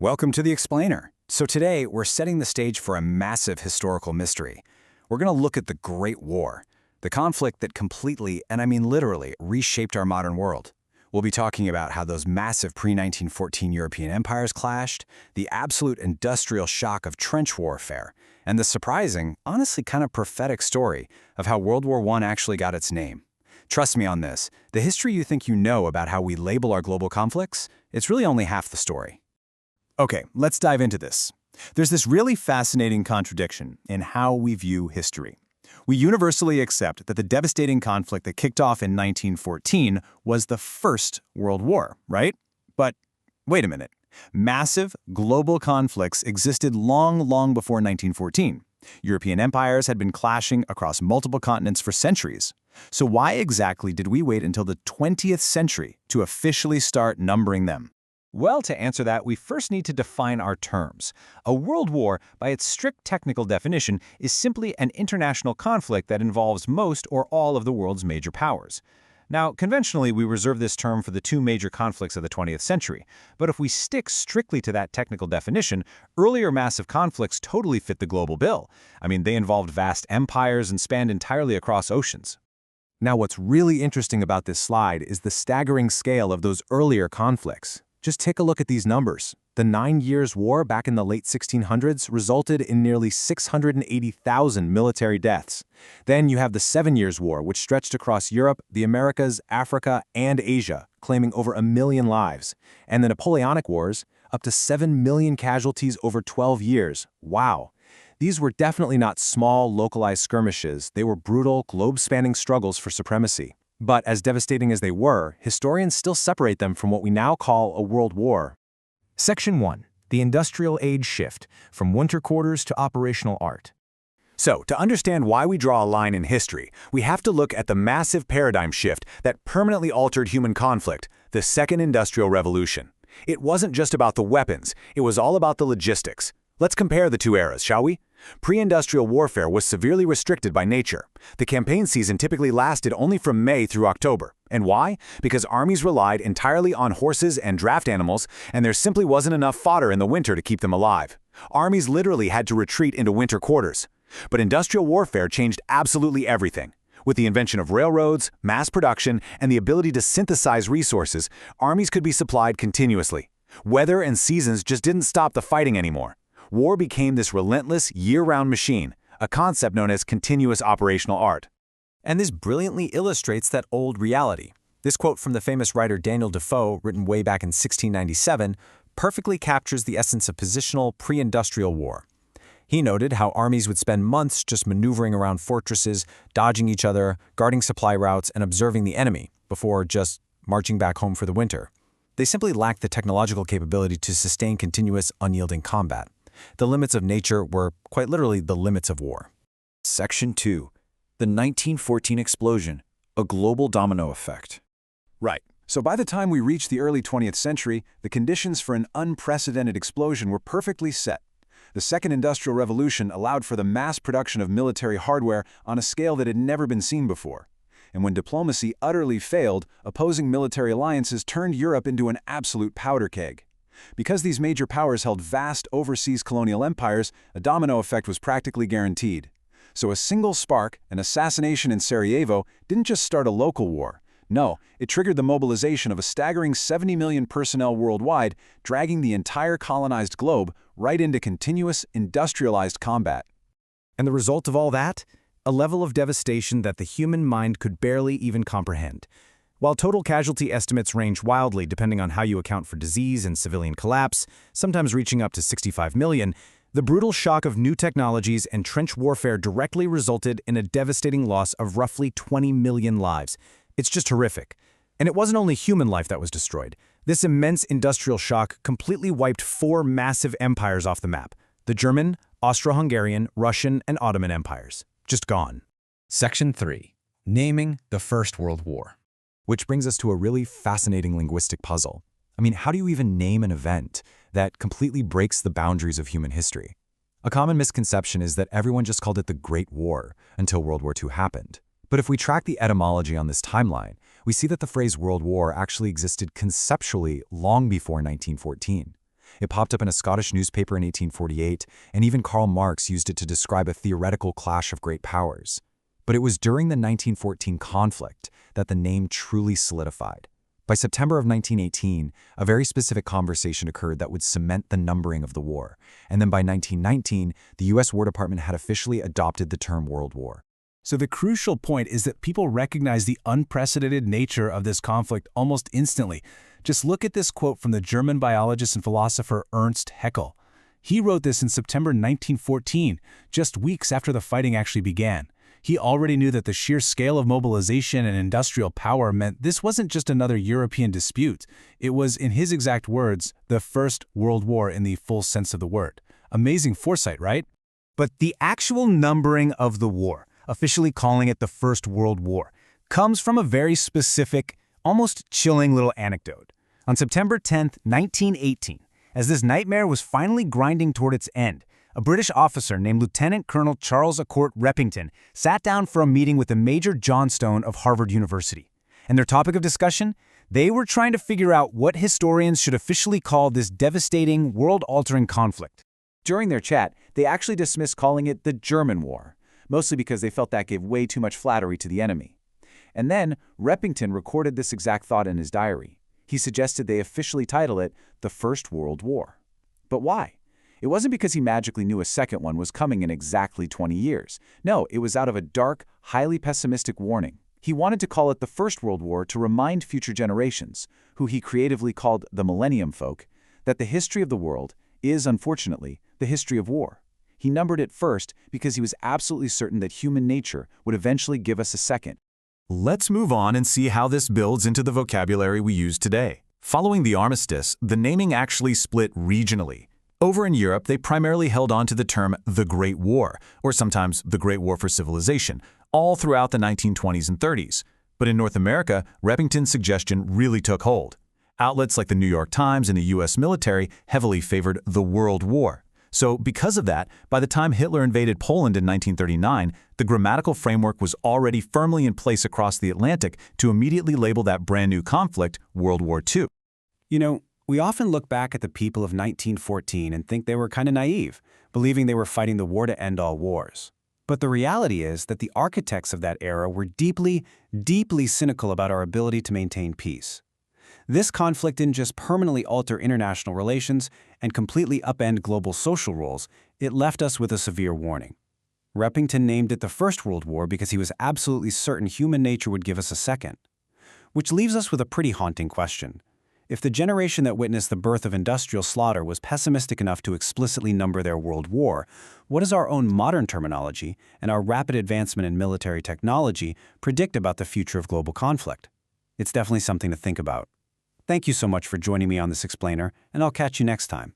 Welcome to The Explainer. So today, we're setting the stage for a massive historical mystery. We're going to look at the Great War, the conflict that completely, and I mean literally, reshaped our modern world. We'll be talking about how those massive pre-1914 European empires clashed, the absolute industrial shock of trench warfare, and the surprising, honestly kind of prophetic story of how World War I actually got its name. Trust me on this, the history you think you know about how we label our global conflicts, it's really only half the story. Okay, let's dive into this. There's this really fascinating contradiction in how we view history. We universally accept that the devastating conflict that kicked off in 1914 was the First World War, right? But wait a minute. Massive global conflicts existed long before 1914. European empires had been clashing across multiple continents for centuries. So why exactly did we wait until the 20th century to officially start numbering them? Well, to answer that, we first need to define our terms. A world war, by its strict technical definition, is simply an international conflict that involves most or all of the world's major powers. Now, conventionally, we reserve this term for the two major conflicts of the 20th century. But if we stick strictly to that technical definition, earlier massive conflicts totally fit the global bill. I mean, they involved vast empires and spanned entirely across oceans. Now, what's really interesting about this slide is the staggering scale of those earlier conflicts. Just take a look at these numbers. The 9 Years' War back in the late 1600s resulted in nearly 680,000 military deaths. Then you have the 7 Years' War, which stretched across Europe, the Americas, Africa, and Asia, claiming over 1 million lives. And the Napoleonic Wars, up to 7 million casualties over 12 years. Wow. These were definitely not small, localized skirmishes. They were brutal, globe-spanning struggles for supremacy. But as devastating as they were, historians still separate them from what we now call a world war. Section 1. The Industrial Age Shift, from Winter Quarters to Operational Art. So, to understand why we draw a line in history, we have to look at the massive paradigm shift that permanently altered human conflict, the Second Industrial Revolution. It wasn't just about the weapons, it was all about the logistics. Let's compare the two eras, shall we? Pre-industrial warfare was severely restricted by nature. The campaign season typically lasted only from May through October. And why? Because armies relied entirely on horses and draft animals, and there simply wasn't enough fodder in the winter to keep them alive. Armies literally had to retreat into winter quarters. But industrial warfare changed absolutely everything. With the invention of railroads, mass production, and the ability to synthesize resources, armies could be supplied continuously. Weather and seasons just didn't stop the fighting anymore. War became this relentless, year-round machine, a concept known as continuous operational art. And this brilliantly illustrates that old reality. This quote from the famous writer Daniel Defoe, written way back in 1697, perfectly captures the essence of positional pre-industrial war. He noted how armies would spend months just maneuvering around fortresses, dodging each other, guarding supply routes, and observing the enemy, before just marching back home for the winter. They simply lacked the technological capability to sustain continuous, unyielding combat. The limits of nature were quite literally the limits of war. Section 2. The 1914 explosion, a global domino effect. Right. So by the time we reached the early 20th century, the conditions for an unprecedented explosion were perfectly set. The Second Industrial Revolution allowed for the mass production of military hardware on a scale that had never been seen before. And when diplomacy utterly failed, opposing military alliances turned Europe into an absolute powder keg. Because these major powers held vast overseas colonial empires, a domino effect was practically guaranteed. So a single spark, an assassination in Sarajevo, didn't just start a local war. No, it triggered the mobilization of a staggering 70 million personnel worldwide, dragging the entire colonized globe right into continuous, industrialized combat. And the result of all that? A level of devastation that the human mind could barely even comprehend. While total casualty estimates range wildly depending on how you account for disease and civilian collapse, sometimes reaching up to 65 million, the brutal shock of new technologies and trench warfare directly resulted in a devastating loss of roughly 20 million lives. It's just horrific. And it wasn't only human life that was destroyed. This immense industrial shock completely wiped 4 massive empires off the map: the German, Austro-Hungarian, Russian, and Ottoman empires. Just gone. Section 3. Naming the First World War. Which brings us to a really fascinating linguistic puzzle. I mean, how do you even name an event that completely breaks the boundaries of human history? A common misconception is that everyone just called it the Great War until World War II happened. But if we track the etymology on this timeline, we see that the phrase World War actually existed conceptually long before 1914. It popped up in a Scottish newspaper in 1848, and even Karl Marx used it to describe a theoretical clash of great powers. But it was during the 1914 conflict that the name truly solidified. By September of 1918, a very specific conversation occurred that would cement the numbering of the war. And then by 1919, the U.S. War Department had officially adopted the term World War. So the crucial point is that people recognize the unprecedented nature of this conflict almost instantly. Just look at this quote from the German biologist and philosopher Ernst Haeckel. He wrote this in September 1914, just weeks after the fighting actually began. He already knew that the sheer scale of mobilization and industrial power meant this wasn't just another European dispute. It was, in his exact words, the First World War in the full sense of the word. Amazing foresight, right? But the actual numbering of the war, officially calling it the First World War, comes from a very specific, almost chilling little anecdote. On September 10, 1918, as this nightmare was finally grinding toward its end, a British officer named Lieutenant Colonel Charles Accord Repington sat down for a meeting with the Major Johnstone of Harvard University. And their topic of discussion? They were trying to figure out what historians should officially call this devastating, world-altering conflict. During their chat, they actually dismissed calling it the German War, mostly because they felt that gave way too much flattery to the enemy. And then, Repington recorded this exact thought in his diary. He suggested they officially title it the First World War. But why? It wasn't because he magically knew a second one was coming in exactly 20 years. No, it was out of a dark, highly pessimistic warning. He wanted to call it the First World War to remind future generations, who he creatively called the Millennium Folk, that the history of the world is, unfortunately, the history of war. He numbered it first because he was absolutely certain that human nature would eventually give us a second. Let's move on and see how this builds into the vocabulary we use today. Following the armistice, the naming actually split regionally. Over in Europe, they primarily held on to the term the Great War, or sometimes the Great War for Civilization, all throughout the 1920s and 30s. But in North America, Repington's suggestion really took hold. Outlets like the New York Times and the U.S. military heavily favored the World War. So because of that, by the time Hitler invaded Poland in 1939, the grammatical framework was already firmly in place across the Atlantic to immediately label that brand new conflict World War II. You know, we often look back at the people of 1914 and think they were kind of naive, believing they were fighting the war to end all wars. But the reality is that the architects of that era were deeply, deeply cynical about our ability to maintain peace. This conflict didn't just permanently alter international relations and completely upend global social roles, it left us with a severe warning. Repington named it the First World War because he was absolutely certain human nature would give us a second. Which leaves us with a pretty haunting question. If the generation that witnessed the birth of industrial slaughter was pessimistic enough to explicitly number their world war, what does our own modern terminology and our rapid advancement in military technology predict about the future of global conflict? It's definitely something to think about. Thank you so much for joining me on this explainer, and I'll catch you next time.